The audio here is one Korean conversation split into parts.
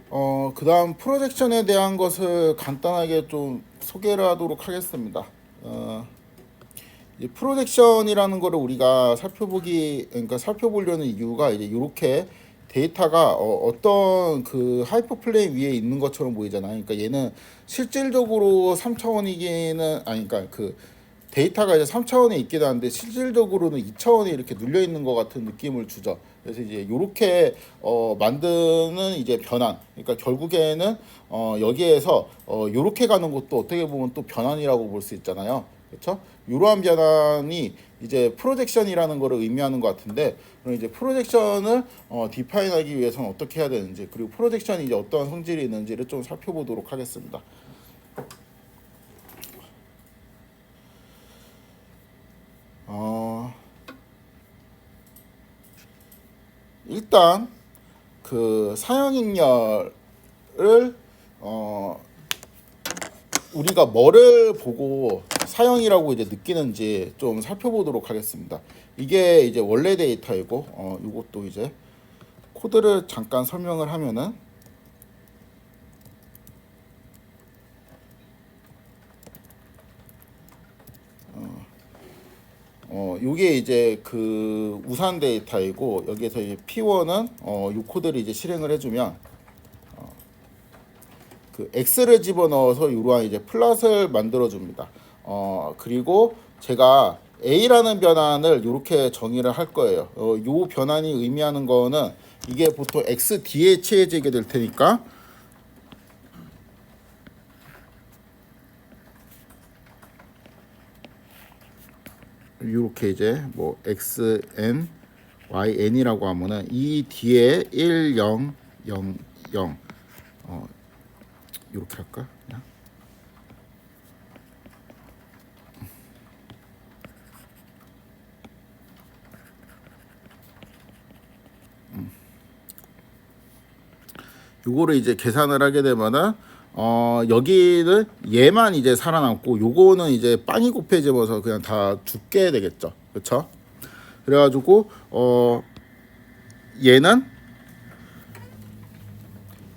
그다음 프로젝션에 대한 것을 간단하게 좀 소개를 하도록 하겠습니다. 이 프로젝션이라는 거를 우리가 그러니까 살펴보려는 이유가 이제 이렇게 데이터가 어떤 그 하이퍼플레인 위에 있는 것처럼 보이잖아요. 그러니까 얘는 실질적으로 3차원이기는 아니, 그러니까 그 데이터가 이제 3차원에 있긴 한데 실질적으로는 2차원에 이렇게 눌려 있는 것 같은 느낌을 주죠. 그래서 이제 이렇게 만드는 이제 변환. 그러니까 결국에는 여기에서 이렇게 가는 것도 어떻게 보면 또 변환이라고 볼 수 있잖아요. 그렇죠? 이러한 변환이 이제 프로젝션이라는 것을 의미하는 것 같은데, 그럼 이제 프로젝션을 디파인하기 위해서는 어떻게 해야 되는지, 그리고 프로젝션이 이제 어떠한 성질이 있는지를 좀 살펴보도록 하겠습니다. 일단 그 사형익렬을 우리가 뭐를 보고 사형이라고 이제 느끼는지 좀 살펴보도록 하겠습니다. 이게 이제 원래 데이터이고, 이것도 이제 코드를 잠깐 설명을 하면은, 요게 이제 그 우산 데이터이고, 여기에서 이제 P1은 요 코드를 이제 실행을 해주면 그 X를 집어넣어서 이러한 이제 플랫을 만들어 줍니다. 그리고 제가 A라는 변환을 이렇게 정의를 할 거예요. 요 변환이 의미하는 거는 이게 보통 XD에 취해지게 될 테니까, 이렇게 이제 뭐 XN, YN이라고 하면은 이 뒤에 1, 0, 0, 0 이렇게 할까? 그냥. 요거를 이제 계산을 하게 되면은 여기는 얘만 이제 살아남고 요거는 이제 빵이 곱해지면서 그냥 다 죽게 되겠죠. 그렇죠? 그래가지고 얘는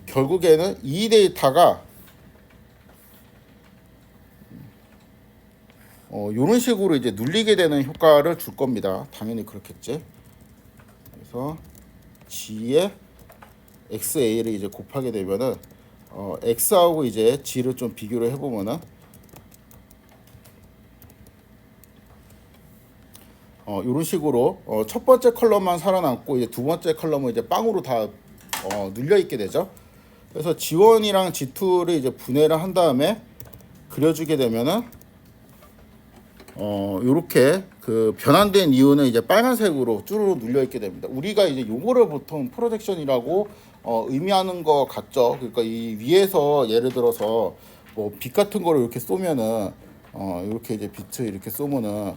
결국에는 이 데이터가 요런 식으로 이제 눌리게 되는 효과를 줄 겁니다. 당연히 그렇겠지. 그래서 G에 XA를 이제 곱하게 되면은 X하고 이제 G를 좀 비교를 해보면은 이런 식으로 첫 번째 컬럼만 살아남고 이제 두 번째 컬럼은 이제 빵으로 다 눌려 있게 되죠. 그래서 G1이랑 G2를 이제 분해를 한 다음에 그려주게 되면은 요렇게 그 변환된 이유는 이제 빨간색으로 쭈루루 눌려 있게 됩니다. 우리가 이제 요거를 보통 프로젝션이라고 의미하는 것 같죠. 그러니까 이 위에서 예를 들어서 뭐 빛 같은 거를 이렇게 쏘면은 이렇게 이제 빛을 이렇게 쏘면은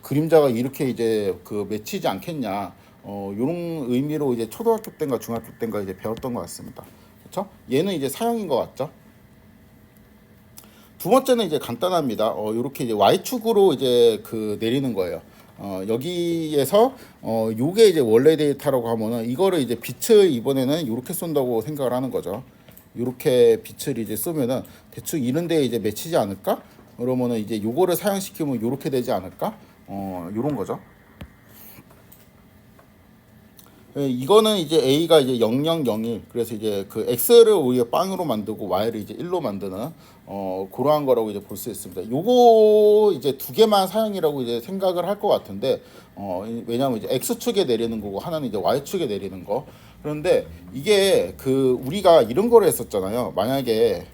그림자가 이렇게 이제 그 맺히지 않겠냐. 요런 의미로 이제 초등학교 때인가 중학교 때인가 이제 배웠던 것 같습니다. 그렇죠? 얘는 이제 사형인 것 같죠. 두 번째는 이제 간단합니다. 이렇게 이제 Y축으로 이제 그 내리는 거예요. 여기에서 요게 이제 원래 데이터라고 하면은 이거를 이제 빛을 이번에는 이렇게 쏜다고 생각을 하는 거죠. 이렇게 빛을 이제 쏘면은 대충 이런 데에 이제 맺히지 않을까? 그러면은 이제 요거를 사용시키면 이렇게 되지 않을까? 요런 거죠. 이거는 이제 A가 이제 0001, 그래서 이제 그 X를 오히려 빵으로 만들고 Y를 이제 1로 만드는 그러한 거라고 이제 볼 수 있습니다. 요거 이제 두 개만 사용이라고 이제 생각을 할 것 같은데, 왜냐하면 이제 X축에 내리는 거고 하나는 이제 Y축에 내리는 거. 그런데 이게 그 우리가 이런 거를 했었잖아요. 만약에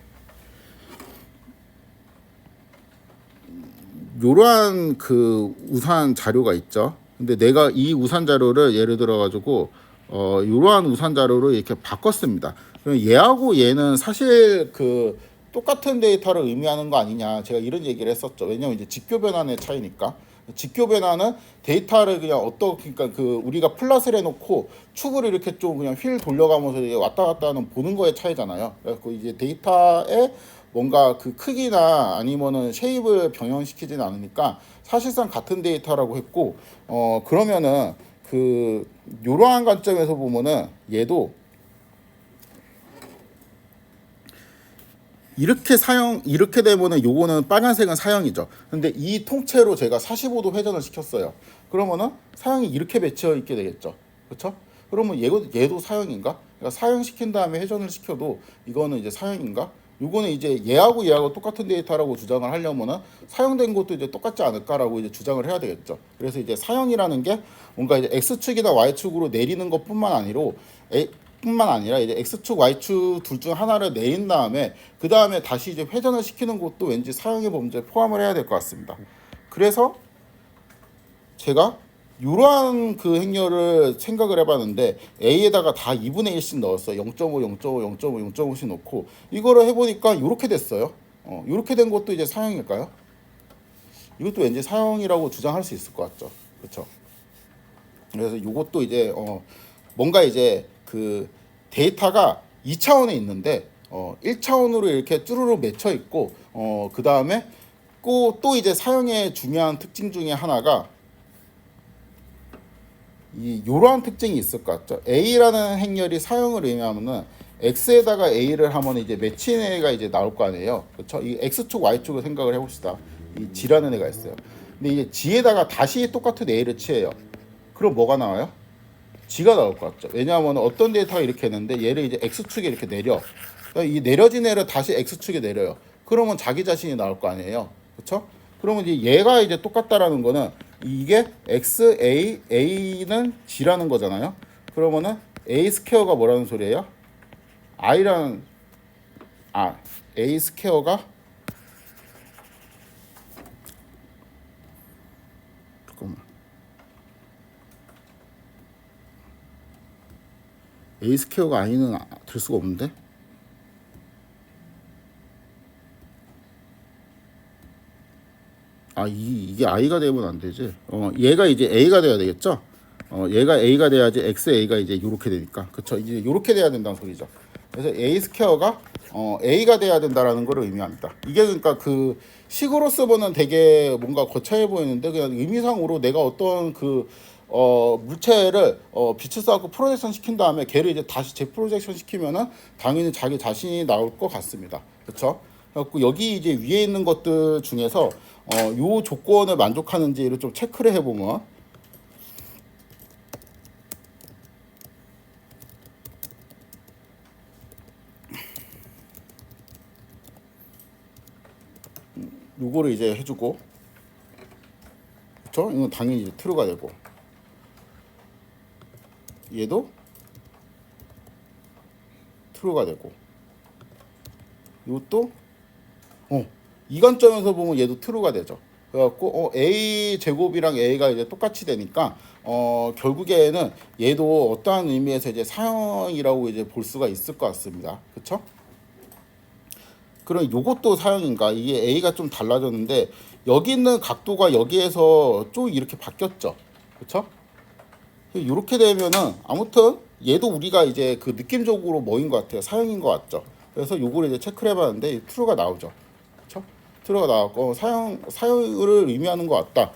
요러한 그 우산 자료가 있죠. 근데 내가 이 우산 자료를 예를 들어 가지고 이러한 우산 자료로 이렇게 바꿨습니다. 그럼 얘하고 얘는 사실 그 똑같은 데이터를 의미하는 거 아니냐, 제가 이런 얘기를 했었죠. 왜냐면 이제 직교 변환의 차이니까. 직교 변환은 데이터를 그냥 그러니까 그 우리가 플랫을 해놓고 축을 이렇게 좀 그냥 휠 돌려가면서 이제 왔다 갔다 하는 보는 거의 차이잖아요. 그래서 이제 데이터에 뭔가 그 크기나 아니면은 쉐입을 변형시키지는 않으니까 사실상 같은 데이터라고 했고, 그러면은 그 요러한 관점에서 보면은 얘도 이렇게 되면은 요거는 빨간색은 사형이죠. 근데 이 통째로 제가 45도 회전을 시켰어요. 그러면은 사형이 이렇게 맺혀 있게 되겠죠. 그렇죠? 그러면 얘도 사형인가? 그러니까 사형 시킨 다음에 회전을 시켜도 이거는 이제 사형인가? 요거는 이제 얘하고 똑같은 데이터라고 주장을 하려면은 사용된 것도 이제 똑같지 않을까라고 이제 주장을 해야 되겠죠. 그래서 이제 사형이라는 게 뭔가 이제 x축이나 y축으로 내리는 것뿐만 아니라 이제 x축, y축 둘 중 하나를 내린 다음에 그 다음에 다시 이제 회전을 시키는 것도 왠지 사형의 범죄에 포함을 해야 될 것 같습니다. 그래서 제가 이러한 그 행렬을 생각을 해봤는데 A에다가 다 2분의 1씩 넣었어. 0.5, 0.5, 0.5, 0.5씩 넣고 이거를 해보니까 이렇게 됐어요. 이렇게 된 것도 이제 사형일까요? 이것도 왠지 사형이라고 주장할 수 있을 것 같죠. 그렇죠? 그래서 이것도 이제 뭔가 이제 그 데이터가 2차원에 있는데 1차원으로 이렇게 쭈루루 맺혀 있고 그 다음에 또 이제 사형의 중요한 특징 중에 하나가 요러한 특징이 있을 것 같죠. A라는 행렬이 사형을 의미하면은 X에다가 A를 하면 이제 맺힌 애가 이제 나올 거 아니에요. 그렇죠? 이 X축, Y축을 생각을 해봅시다. 이 G라는 애가 있어요. 근데 이제 G에다가 다시 똑같은 A를 취해요. 그럼 뭐가 나와요? G가 나올 것 같죠. 왜냐하면 어떤 데이터가 이렇게 했는데 얘를 이제 X축에 이렇게 내려. 그러니까 이 내려진 애를 다시 X축에 내려요. 그러면 자기 자신이 나올 거 아니에요. 그렇죠? 그러면 이제 얘가 이제 똑같다라는 거는 이게 A는 G라는 거잖아요. 그러면은 A 스퀘어가 뭐라는 소리예요? A 스퀘어가 잠깐만. A 스퀘어가 I는 될 수가 없는데? 이게 I가 되면 안 되지. 얘가 이제 A가 돼야 되겠죠? 얘가 A가 돼야지 XA가 이제 요렇게 되니까. 그쵸? 이제 요렇게 돼야 된다는 소리죠. 그래서 A 스퀘어가 A가 돼야 된다라는 걸 의미합니다. 이게 그러니까 그 식으로 쓰면은 되게 뭔가 거창해 보이는데 그냥 의미상으로 내가 어떤 그 물체를 빛을 쏴갖고 프로젝션 시킨 다음에 걔를 이제 다시 재프로젝션 시키면은 당연히 자기 자신이 나올 것 같습니다. 그렇죠? 그래갖고 여기 이제 위에 있는 것들 중에서 요 조건을 만족하는지를 좀 체크를 해보면 요거를 이제 해주고 그렇죠? 이건 당연히 이제 true가 되고 얘도 true가 되고 이것도 이 관점에서 보면 얘도 true가 되죠. 그래갖고 a 제곱이랑 a가 이제 똑같이 되니까 결국에는 얘도 어떠한 의미에서 이제 사형이라고 이제 볼 수가 있을 것 같습니다. 그렇죠? 그럼 요것도 사형인가? 이게 a가 좀 달라졌는데 여기 있는 각도가 여기에서 좀 이렇게 바뀌었죠. 그렇죠? 이렇게 되면은 아무튼 얘도 우리가 이제 그 느낌적으로 뭐인 것 같아요. 사형인 것 같죠. 그래서 요거를 이제 체크를 해봤는데 true가 나오죠. 그렇죠? true가 나왔고 사형을 의미하는 것 같다.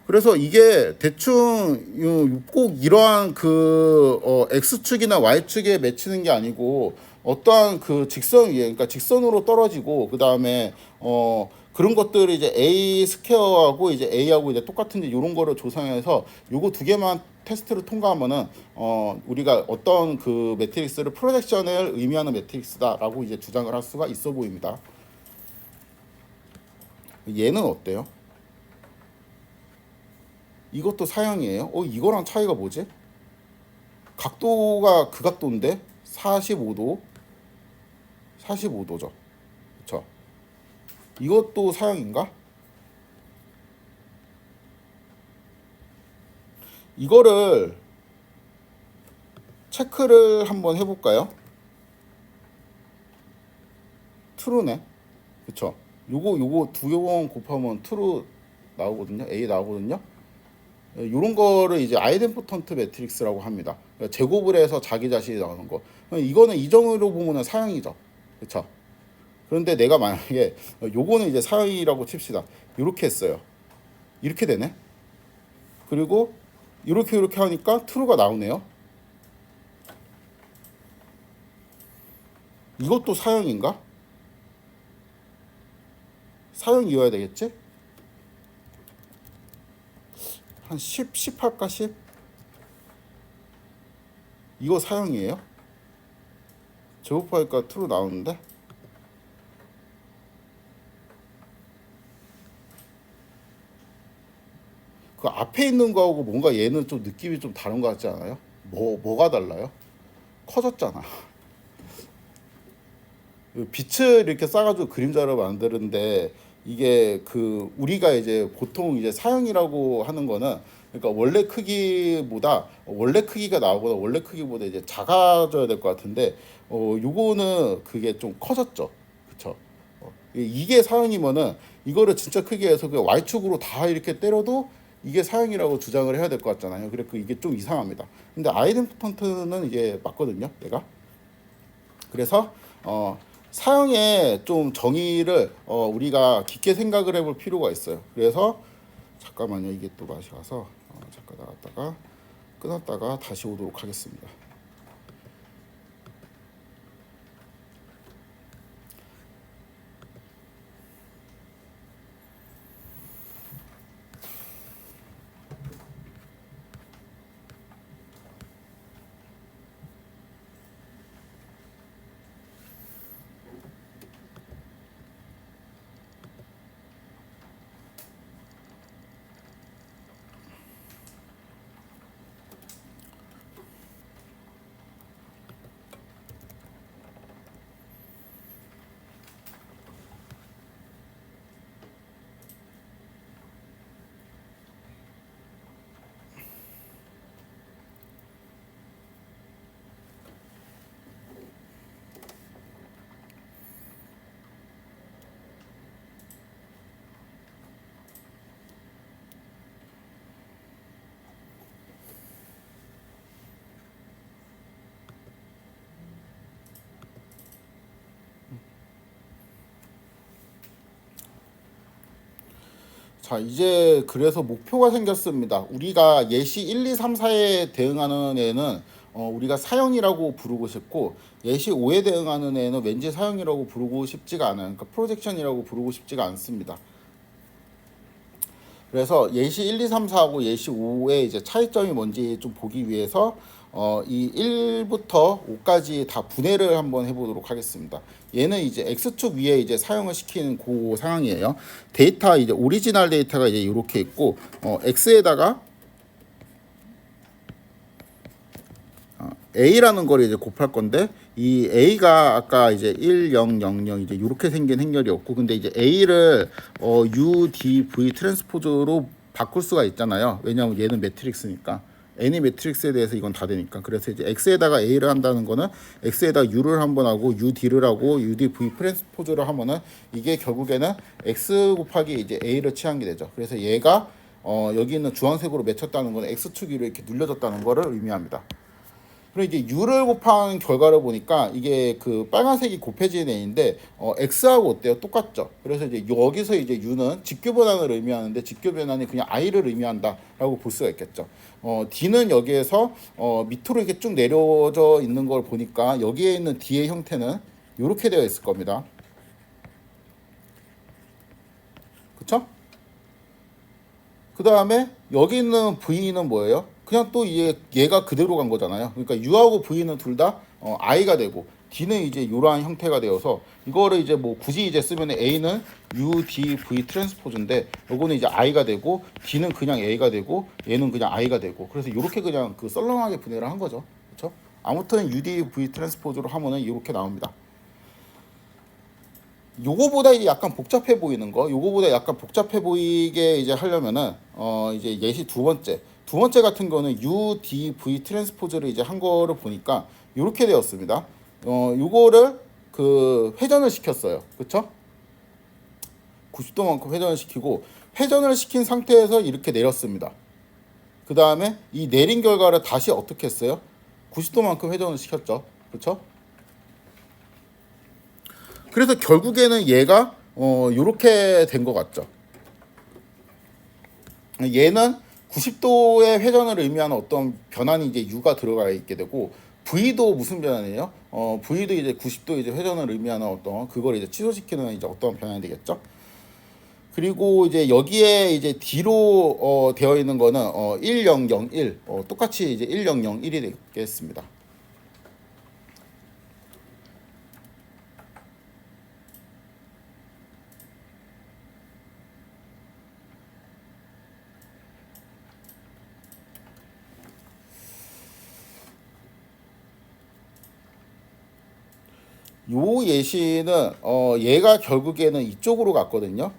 그래서 이게 대충 꼭 이러한 그 x축이나 y축에 맺히는 게 아니고 어떠한 그 직선 위에 그러니까 직선으로 떨어지고 그 다음에 그런 것들을 이제 a 스퀘어하고 이제 a하고 이제 똑같은지 이런 거를 조성해서 요거 두 개만 테스트를 통과하면은 우리가 어떤 그 매트릭스를 프로젝션을 의미하는 매트릭스다라고 이제 주장을 할 수가 있어 보입니다. 얘는 어때요? 이것도 사형이에요. 이거랑 차이가 뭐지? 각도가 그 각도인데 45도죠. 그렇죠? 이것도 사형인가? 이거를 체크를 한번 해볼까요? true네. 그쵸? 요거 두 개 곱하면 true 나오거든요. A 나오거든요. 이런 거를 이제 아이덴포턴트 매트릭스라고 합니다. 그러니까 제곱을 해서 자기 자신이 나오는 거. 이거는 이 정도로 보면은 사형이죠. 그렇죠? 그런데 내가 만약에 요거는 이제 사형이라고 칩시다. 이렇게 했어요. 이렇게 되네. 그리고 이렇게 하니까 true가 나오네요. 이것도 사형인가? 사형이어야 되겠지? 한 10 할까 10? 이거 사형이에요? 제곱하니까 true 나오는데? 그 앞에 있는 거하고 뭔가 얘는 좀 느낌이 좀 다른 것 같지 않아요? 뭐가 달라요? 커졌잖아. 빛을 이렇게 싸가지고 그림자를 만드는데 이게 그 우리가 이제 보통 이제 사형이라고 하는 거는 그러니까 원래 크기가 나오거나 원래 크기보다 이제 작아져야 될 것 같은데 요거는 그게 좀 커졌죠. 그쵸? 이게 사형이면은 이거를 진짜 크게 해서 그 Y축으로 다 이렇게 때려도 이게 사형이라고 주장을 해야 될 것 같잖아요. 그래 이게 좀 이상합니다. 근데 아이덴티펀트는 이게 맞거든요. 얘가. 그래서 사형의 좀 정의를 우리가 깊게 생각을 해볼 필요가 있어요. 그래서 잠깐만요. 이게 또 맛이 가서 잠깐 나갔다가 끊었다가 다시 오도록 하겠습니다. 자, 이제 그래서 목표가 생겼습니다. 우리가 예시 1, 2, 3, 4에 대응하는 애는 우리가 사형이라고 부르고 싶고 예시 5에 대응하는 애는 왠지 사형이라고 부르고 싶지가 않아요. 그러니까 프로젝션이라고 부르고 싶지가 않습니다. 그래서 예시 1, 2, 3, 4하고 예시 5의 이제 차이점이 뭔지 좀 보기 위해서 이 1부터 5까지 다 분해를 한번 해보도록 하겠습니다. 얘는 이제 X축 위에 이제 사용을 시키는 그 상황이에요. 데이터 이제 오리지널 데이터가 이제 이렇게 있고 X에다가 A라는 거를 이제 곱할 건데 이 A가 아까 이제 1, 0, 0, 0 이제 이렇게 생긴 행렬이었고 근데 이제 A를 U, D, V 트랜스포즈로 바꿀 수가 있잖아요. 왜냐하면 얘는 매트릭스니까 N이 매트릭스에 대해서 이건 다 되니까 그래서 이제 X에다가 A를 한다는 거는 X에다 U를 한번 하고 U, D를 하고 U, D, V 트랜스포즈를 하면은 이게 결국에는 X 곱하기 이제 A를 취한 게 되죠. 그래서 얘가 여기 있는 주황색으로 맺혔다는 거는 X축 위로 이렇게 눌려졌다는 거를 의미합니다. 그리고 이제 U를 곱한 결과를 보니까 이게 그 빨간색이 곱해진 A인데 X하고 어때요? 똑같죠. 그래서 이제 여기서 이제 U는 직교 변환을 의미하는데 직교 변환이 그냥 I를 의미한다라고 볼 수가 있겠죠. D는 여기에서 밑으로 이렇게 쭉 내려져 있는 걸 보니까 여기에 있는 D의 형태는 이렇게 되어 있을 겁니다. 그쵸? 그 다음에 여기 있는 V는 뭐예요? 그냥 또 얘가 그대로 간 거잖아요. 그러니까 U하고 V는 둘 다 I가 되고 D는 이제 이러한 형태가 되어서 이거를 이제 뭐 굳이 이제 쓰면 A는 U, D, V 트랜스포즈인데 요거는 이제 I가 되고 D는 그냥 A가 되고 얘는 그냥 I가 되고 그래서 이렇게 그냥 그 썰렁하게 분해를 한 거죠. 그렇죠? 아무튼 U, D, V 트랜스포즈로 하면은 이렇게 나옵니다. 요거보다 약간 복잡해 보이는 거, 요거보다 약간 복잡해 보이게 이제 하려면은 이제 예시 두 번째 같은 거는 U, D, V 트랜스포즈를 이제 한 거를 보니까 이렇게 되었습니다. 요거를 그 회전을 시켰어요. 그쵸? 90도만큼 회전을 시키고 회전을 시킨 상태에서 이렇게 내렸습니다. 그 다음에 이 내린 결과를 다시 어떻게 했어요? 90도만큼 회전을 시켰죠. 그쵸? 그래서 결국에는 얘가 요렇게 된 것 같죠. 얘는 90도의 회전을 의미하는 어떤 변환이 이제 U가 들어가 있게 되고, V도 무슨 변환이에요? V도 이제 90도 이제 회전을 의미하는 어떤 그걸 이제 취소시키는 이제 어떤 변환이 되겠죠. 그리고 이제 여기에 이제 D로 되어 있는 거는 1001 똑같이 이제 1001이 되겠습니다. 요 예시는 얘가 결국에는 이쪽으로 갔거든요.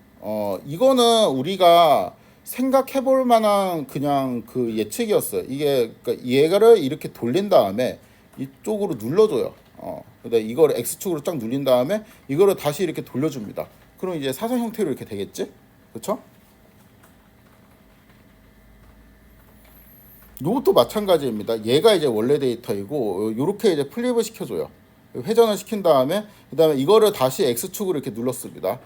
이거는 우리가 생각해 볼 만한 그냥 그 예측이었어요. 이게 그러니까 얘가를 이렇게 돌린 다음에 이쪽으로 눌러줘요. 근데 이걸 X축으로 쫙 눌린 다음에 이거를 다시 이렇게 돌려줍니다. 그럼 이제 사선 형태로 이렇게 되겠지? 그렇죠? 요것도 마찬가지입니다. 얘가 이제 원래 데이터이고 요렇게 이제 플립을 시켜줘요. 회전을 시킨 다음에 그다음에 이거를 다시 X축으로 이렇게 눌렀습니다.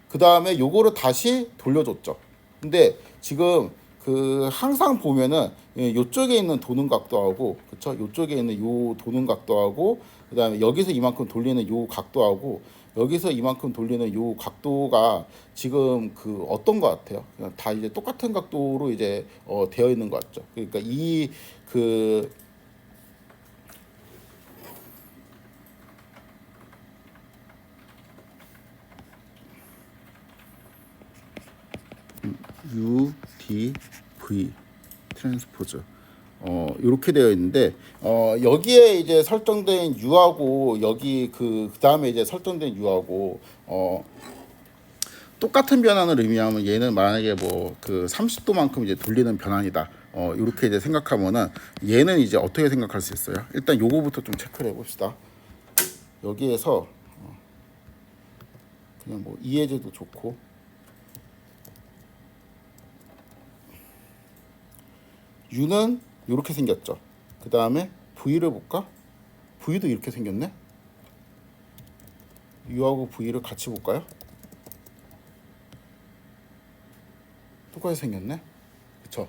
그다음에 요거를 다시 돌려줬죠. 근데 지금 그 항상 보면은 요쪽에 있는 도는 각도하고 그쵸? 요쪽에 있는 요 도는 각도하고 그다음에 여기서 이만큼 돌리는 요 각도하고 여기서 이만큼 돌리는 요 각도가 지금 그 어떤 것 같아요? 그냥 다 이제 똑같은 각도로 이제 되어 있는 것 같죠. 그러니까 이그 U, D, V 트랜스포즈 이렇게 되어 있는데 여기에 이제 설정된 U하고 여기 그다음에 이제 설정된 U하고 똑같은 변환을 의미하면 얘는 만약에 뭐 그 30도만큼 이제 돌리는 변환이다. 이렇게 이제 생각하면은 얘는 이제 어떻게 생각할 수 있어요? 일단 요거부터 좀 체크를 해봅시다. 여기에서 그냥 뭐 이해제도 좋고 U는 이렇게 생겼죠. 그 다음에 V를 볼까? V도 이렇게 생겼네. U하고 V를 같이 볼까요? 똑같이 생겼네. 그쵸?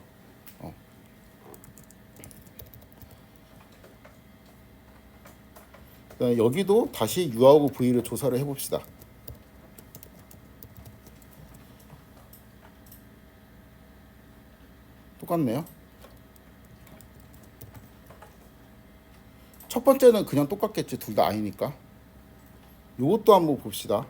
그다음에 여기도 다시 U하고 V를 조사를 해봅시다. 똑같네요. 첫 번째는 그냥 똑같겠지. 둘 다 I니까. 요것도 한번 봅시다.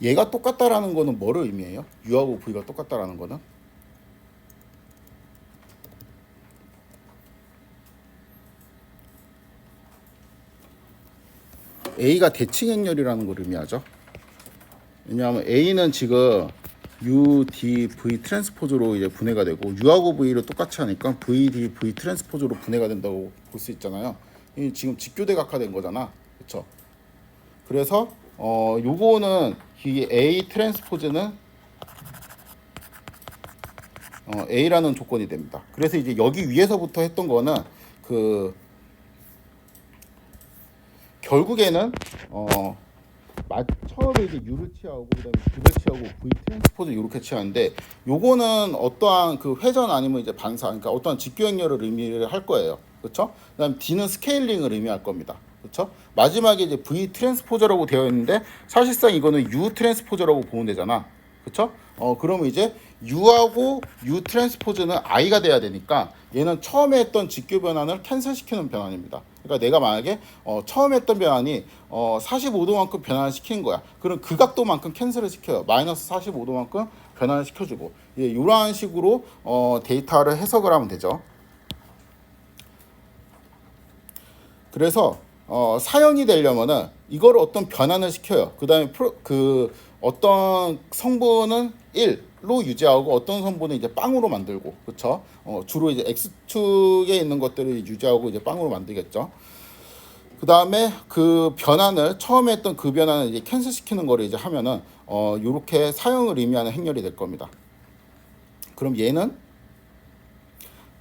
얘가 똑같다라는 거는 뭐를 의미해요? U하고 V가 똑같다라는 거는? A가 대칭 행렬이라는 걸 의미하죠. 왜냐하면 A는 지금 U, D, V 트랜스포즈로 이제 분해가 되고 U하고 V를 똑같이 하니까 V, D, V 트랜스포즈로 분해가 된다고 볼 수 있잖아요. 이 지금 직교대각화된 거잖아. 그렇죠? 그래서 요거는 이 A 트랜스포즈는 A라는 조건이 됩니다. 그래서 이제 여기 위에서부터 했던 거는 그 결국에는 처음에 이제 U를 취하고 그다음에 V를 취하고 V 트랜스포즈 이렇게 취하는데 요거는 어떠한 그 회전 아니면 이제 반사 그러니까 어떠한 직교 행렬을 의미를 할 거예요. 그렇죠? 그다음 D는 스케일링을 의미할 겁니다. 그렇죠? 마지막에 이제 V 트랜스포저라고 되어 있는데 사실상 이거는 U 트랜스포저라고 보면 되잖아. 그렇죠? 그러면 이제 U하고 U 트랜스포즈는 I가 돼야 되니까 얘는 처음에 했던 직교 변환을 캔슬시키는 변환입니다. 그러니까 내가 만약에 처음 했던 변환이 45도만큼 변환을 시키는 거야. 그럼 그 각도만큼 캔슬을 시켜요. 마이너스 45도만큼 변환을 시켜주고 이러한 식으로 데이터를 해석을 하면 되죠. 그래서 사형이 되려면은 이거를 어떤 변환을 시켜요. 그다음에 어떤 성분은 1로 유지하고 어떤 성분은 이제 빵으로 만들고 그렇죠? 주로 이제 X축에 있는 것들을 유지하고 이제 빵으로 만들겠죠. 그다음에 그 변환을 처음에 했던 그 변환을 이제 캔슬시키는 거를 이제 하면은 요렇게 사형을 의미하는 행렬이 될 겁니다. 그럼 얘는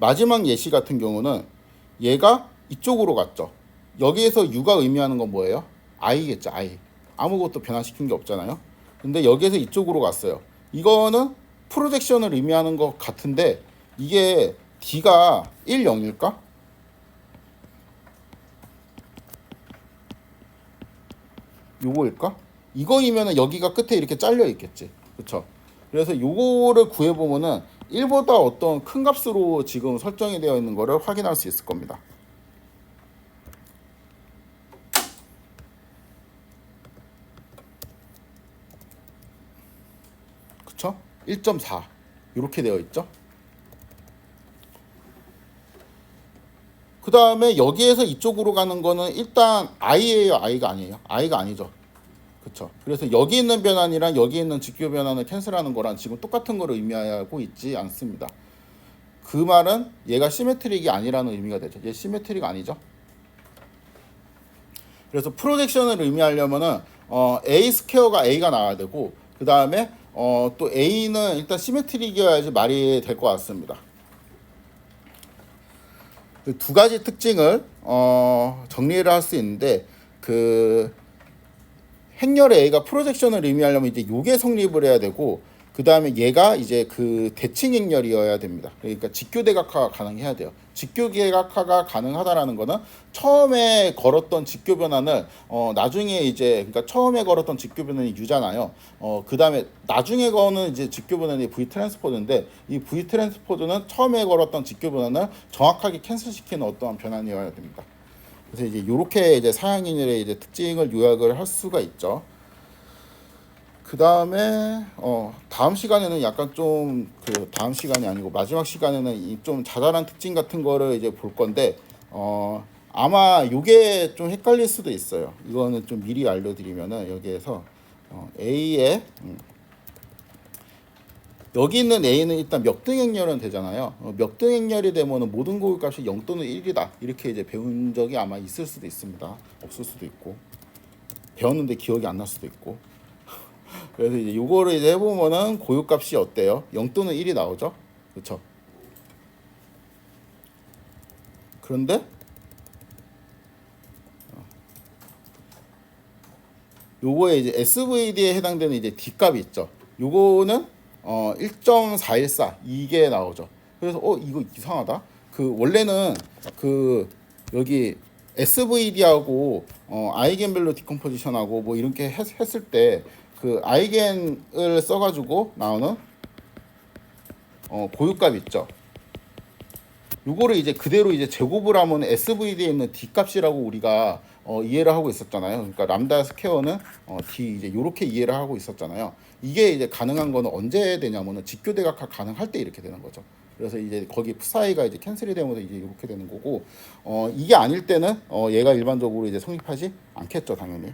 마지막 예시 같은 경우는 얘가 이쪽으로 갔죠. 여기에서 U가 의미하는 건 뭐예요? I겠죠. I. 아무것도 변화시킨 게 없잖아요. 근데 여기에서 이쪽으로 갔어요. 이거는 프로젝션을 의미하는 것 같은데 이게 D가 1, 0일까? 요거일까? 이거이면은 여기가 끝에 이렇게 잘려 있겠지. 그쵸? 그래서 요거를 구해보면은 1보다 어떤 큰 값으로 지금 설정이 되어 있는 거를 확인할 수 있을 겁니다. 그쵸? 1.4 이렇게 되어 있죠. 그 다음에 여기에서 이쪽으로 가는 거는 일단 I예요, I가 아니에요? I가 아니죠. 그쵸? 그래서 여기 있는 변환이랑 여기 있는 직교 변환을 캔슬하는 거랑 지금 똑같은 거를 의미하고 있지 않습니다. 그 말은 얘가 시메트릭이 아니라는 의미가 되죠. 얘 시메트릭 아니죠. 그래서 프로젝션을 의미하려면은 A 스퀘어가 A가 나와야 되고 그 다음에 또 A는 일단 시메트릭이어야지 말이 될 것 같습니다. 그 두 가지 특징을 정리를 할 수 있는데 그 행렬의 A가 프로젝션을 의미하려면 이제 요게 성립을 해야 되고 그 다음에 얘가 이제 그 대칭 행렬이어야 됩니다. 그러니까 직교대각화가 가능해야 돼요. 직교대각화가 가능하다라는 거는 처음에 걸었던 직교 변환을 나중에 이제 그러니까 처음에 걸었던 직교 변환이 U잖아요. 그 다음에 나중에 거는 이제 직교 변환이 V 트랜스포드인데 이 V 트랜스포드는 처음에 걸었던 직교 변환을 정확하게 캔슬시키는 어떠한 변환이어야 됩니다. 그래서 이제 이렇게 이제 사양인율의 이제 특징을 요약을 할 수가 있죠. 그 다음에 다음 시간에는 약간 좀 그 다음 시간이 아니고 마지막 시간에는 이 좀 자잘한 특징 같은 거를 이제 볼 건데 아마 요게 좀 헷갈릴 수도 있어요. 이거는 좀 미리 알려드리면은 여기에서 A에 여기 있는 A는 일단 몇등행렬은 되잖아요. 몇등행렬이 되면은 모든 고유값이 0 또는 1이다. 이렇게 이제 배운 적이 아마 있을 수도 있습니다. 없을 수도 있고 배웠는데 기억이 안 날 수도 있고. 그래서 이제 요거를 이제 해보면은 고유값이 어때요? 0 또는 1이 나오죠. 그렇죠? 그런데 요거에 이제 SVD에 해당되는 이제 D 값이 있죠. 요거는 1.414 이게 나오죠. 그래서 이거 이상하다. 그 원래는 그 여기 SVD하고 아이겐밸류 디컴포지션하고 뭐 이렇게 했을 때 그 아이겐을 써가지고 나오는 고유값 있죠. 요거를 이제 그대로 이제 제곱을 하면 SVD에 있는 D 값이라고 우리가 이해를 하고 있었잖아요. 그러니까 람다 스퀘어는 D 이제 요렇게 이해를 하고 있었잖아요. 이게 이제 가능한 거는 언제 되냐면은 직교대각화 가능할 때 이렇게 되는 거죠. 그래서 이제 거기 사이가 이제 캔슬이 되면서 이제 이렇게 되는 거고 이게 아닐 때는 얘가 일반적으로 이제 성립하지 않겠죠, 당연히.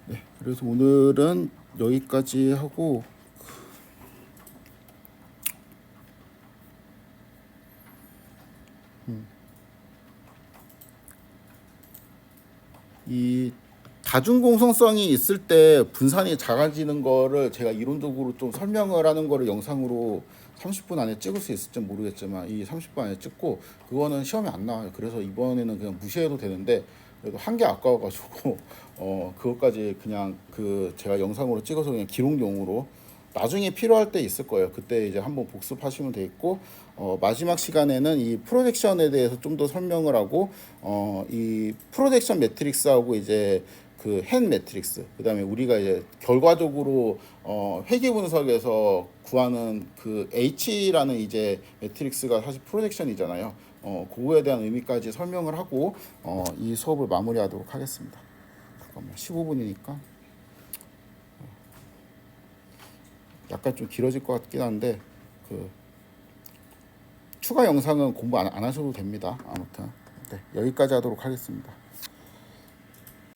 네, 그래서 오늘은 여기까지 하고 이 다중공성성이 있을 때 분산이 작아지는 거를 제가 이론적으로 좀 설명을 하는 거를 영상으로 30분 안에 찍을 수 있을지 모르겠지만 이 30분 안에 찍고 그거는 시험에 안 나와요. 그래서 이번에는 그냥 무시해도 되는데 그래도 한 개 아까워가지고 그것까지 그냥 그 제가 영상으로 찍어서 그냥 기록용으로 나중에 필요할 때 있을 거예요. 그때 이제 한번 복습하시면 되겠고 마지막 시간에는 이 프로젝션에 대해서 좀 더 설명을 하고 이 프로젝션 매트릭스하고 이제 그 헨 매트릭스 그다음에 우리가 이제 결과적으로 회귀 분석에서 구하는 그 H라는 이제 매트릭스가 사실 프로젝션이잖아요. 그거에 대한 의미까지 설명을 하고 이 수업을 마무리하도록 하겠습니다. 잠깐만 15분이니까 약간 좀 길어질 것 같긴 한데 그 추가 영상은 공부 안 하셔도 됩니다. 아무튼 네, 여기까지 하도록 하겠습니다.